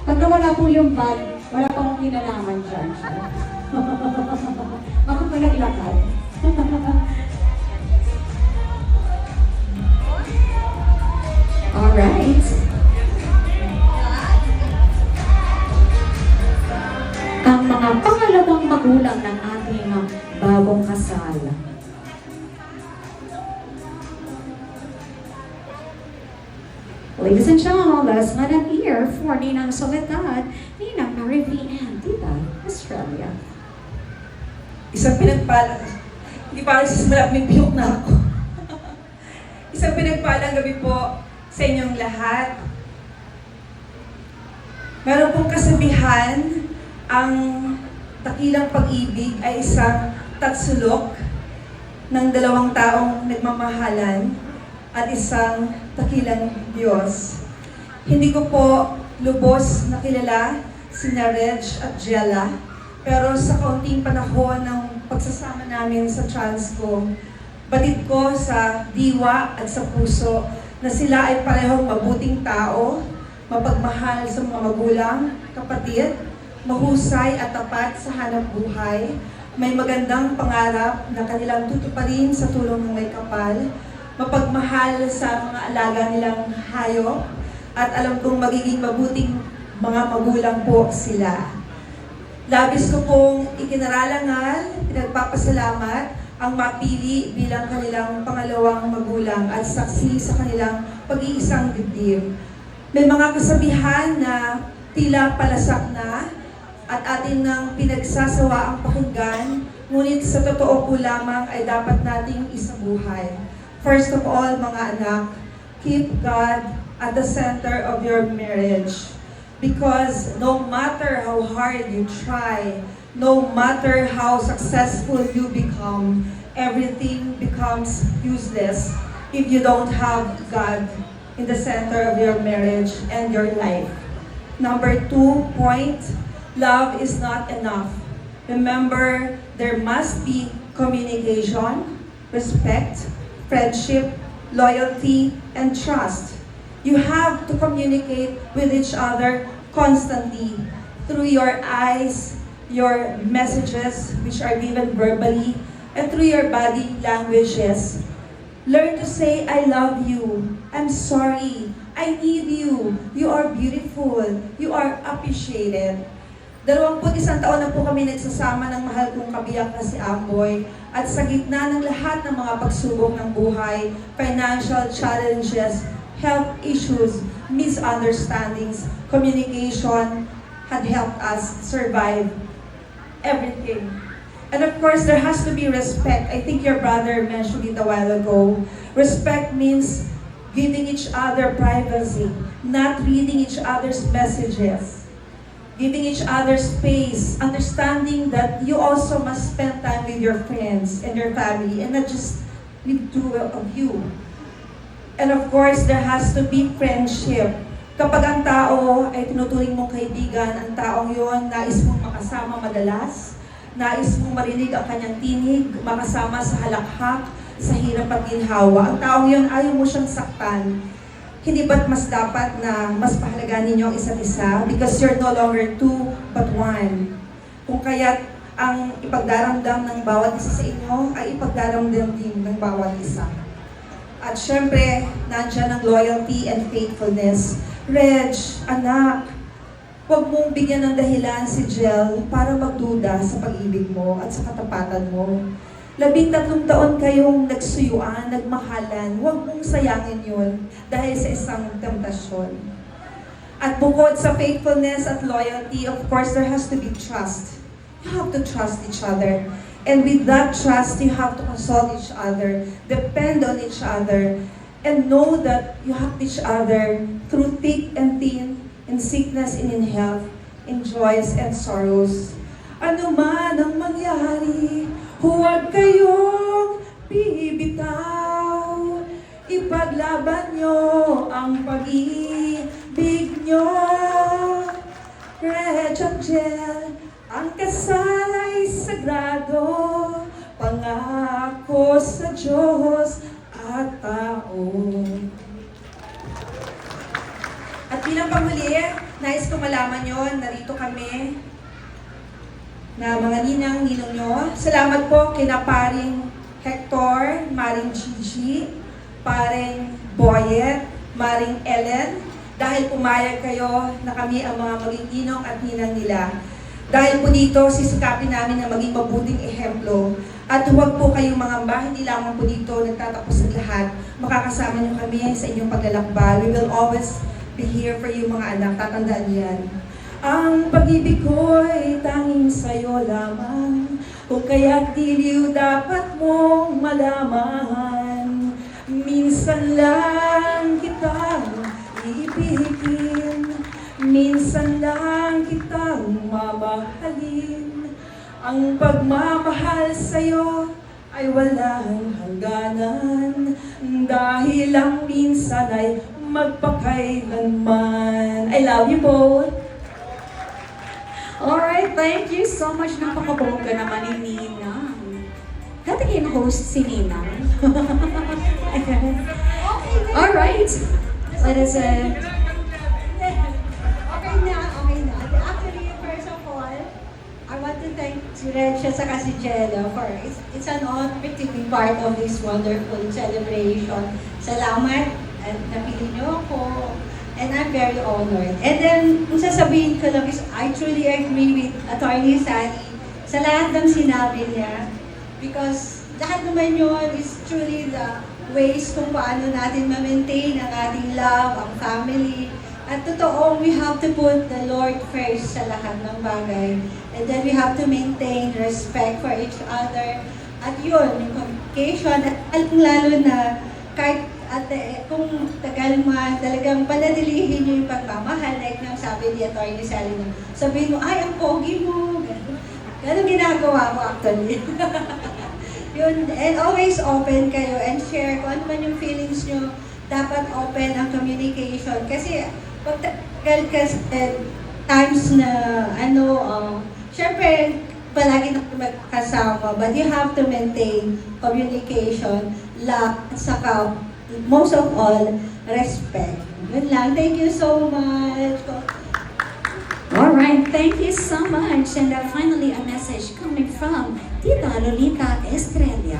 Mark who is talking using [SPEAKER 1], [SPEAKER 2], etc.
[SPEAKER 1] Pag nawala po yung bag, wala pa akong kinalaman dyan. Bakit pa naglakad? Alright. Ang mga pangalawang magulang ng ating bagong kasal. Ladies and gentlemen, let's let an ear for Ninang Soledad, Ninang Mary V. and Tita Australia.
[SPEAKER 2] Isang pinagpalang, hindi pa rin sisimula, may piyok na ako. Isang pinagpalang gabi po sa inyong lahat. Meron pong kasabihan, ang dakilang pag-ibig ay isang tatsulok ng dalawang taong nagmamahalan at isang dakilang Diyos. Hindi ko po lubos na kilala sina Reg at Jella, pero sa kaunting panahon ng pagsasama namin sa Transco, batid ko sa diwa at sa puso na sila ay parehong mabuting tao, mapagmahal sa mga magulang, kapatid, mahusay at tapat sa hanap buhay, may magandang pangarap na kanilang tutuparin sa tulong ng may kapal, mapagmahal sa mga alaga nilang hayop, at alam kong magiging mabuting mga magulang po sila. Labis ko pong ikinaralangal, pinagpapasalamat ang mapili bilang kanilang pangalawang magulang at saksi sa kanilang pag-iisang dibdib. May mga kasabihan na tila palasak na at atin nang pinagsasawa ang pakinggan, ngunit sa totoo po lamang ay dapat nating isabuhay. First of all, mga anak, keep God at the center of your marriage. Because no matter how hard you try, no matter how successful you become, everything becomes useless if you don't have God in the center of your marriage and your life. Number 2 point, love is not enough. Remember, there must be communication, respect, friendship, loyalty, and trust. You have to communicate with each other constantly through your eyes, your messages, which are given verbally, and through your body languages. Learn to say, I love you, I'm sorry, I need you, you are beautiful, you are appreciated. 21 taon na po kami nagsasama ng mahal kong kabiyak na si Amboy, at sa gitna ng lahat ng mga pagsubok ng buhay, financial challenges, health issues, misunderstandings, communication had helped us survive everything. And of course, there has to be respect. I think your brother mentioned it a while ago. Respect means giving each other privacy, not reading each other's messages, giving each other space, understanding that you also must spend time with your friends and your family, and not just with two of you. And of course, there has to be friendship. Kapag ang tao ay tinuturing mong kaibigan, ang taong yon nais mong makasama madalas, nais mong marinig ang kanyang tinig, makasama sa halakhak, sa hirap at ginhawa. Ang taong yon ayaw mo siyang saktan. Hindi ba't mas dapat na mas pahalagaan ninyo ang isa't isa? Because you're no longer two, but one. Kung kaya't ang ipagdaramdam ng bawat isa sa inyo ay ipagdaramdam din ng bawat isa. At syempre, nandiyan ang loyalty and faithfulness. Reg, anak, huwag mong bigyan ng dahilan si Jel para magduda sa pag-ibig mo at sa katapatan mo. 13 taon kayong nagsuyuan, nagmahalan, huwag mong sayangin yun dahil sa isang temptasyon. At bukod sa faithfulness at loyalty, of course, there has to be trust. You have to trust each other. And with that trust, you have to consult each other, depend on each other, and know that you have each other through thick and thin, in sickness and in health, in joys and sorrows. Ano man ang mangyari, huwag kayong bibitaw. Ipaglaban nyo ang pag-ibig nyo. Reg at Jel, ang kasal ay sagrado, pangako sa Diyos at tao. At bilang panghuli, nais ko malaman yon, narito kami na mga ninang-ninong nyo. Salamat po kina paring Hector, Maring Gigi, paring Boyet, Maring Ellen, dahil pumayag kayo na kami ang mga maging ninong at ninang nila. Dahil po dito, sisikapin namin na maging mabuting ehemplo. At huwag po kayong mangamba, hindi lamang po dito nagtatapos ang lahat. Makakasama niyo kami sa inyong paglalakbay. We will always be here for you mga anak. Tatandaan yan. Ang pag-ibig ko'y tanging sa'yo lamang, kung kaya't diliw dapat mong malaman. Minsan lang kitang iibigin, minsan lang kitang mamahalin. Ang pagmamahal sa'yo ay walang hangganan, dahil lang minsan ay magpakailanman. I love you both.
[SPEAKER 1] Alright, thank you so much. Napakabongga naman ni Ninang. Dati kayo host si Ninang. Alright, let us
[SPEAKER 3] Okay na. Actually, first of all, I want to thank si Redsha sa si Jello for it's an honor to be part of this wonderful celebration. Salamat at napili niyo ako. And I'm very honored. And then, kung sasabihin ko lang is, I truly agree with Attorney Sally sa lahat ng sinabi niya. Because lahat naman yun is truly the ways kung paano natin ma-maintain ang ating love, ang family. At totoo, we have to put the Lord first sa lahat ng bagay. And then we have to maintain respect for each other. At yun, yung communication, at lalo na kahit kung tagal man, talagang panadilihin niyo yung pagmamahal. Like nang sabi ni Atty. Sally na, sabihin mo, ay, ang pogi mo. Ganun ginagawa ko actually. Yun, and always open kayo and share kung ano man yung feelings nyo. Dapat open ang communication. Kasi pag tagal kasi times na syempre palagi na magkasama, but you have to maintain communication, love, at saka most of all, respect. Yun lang. Thank you so much.
[SPEAKER 1] Alright, thank you so much. And finally, a message coming from Tita Lolita Estrella.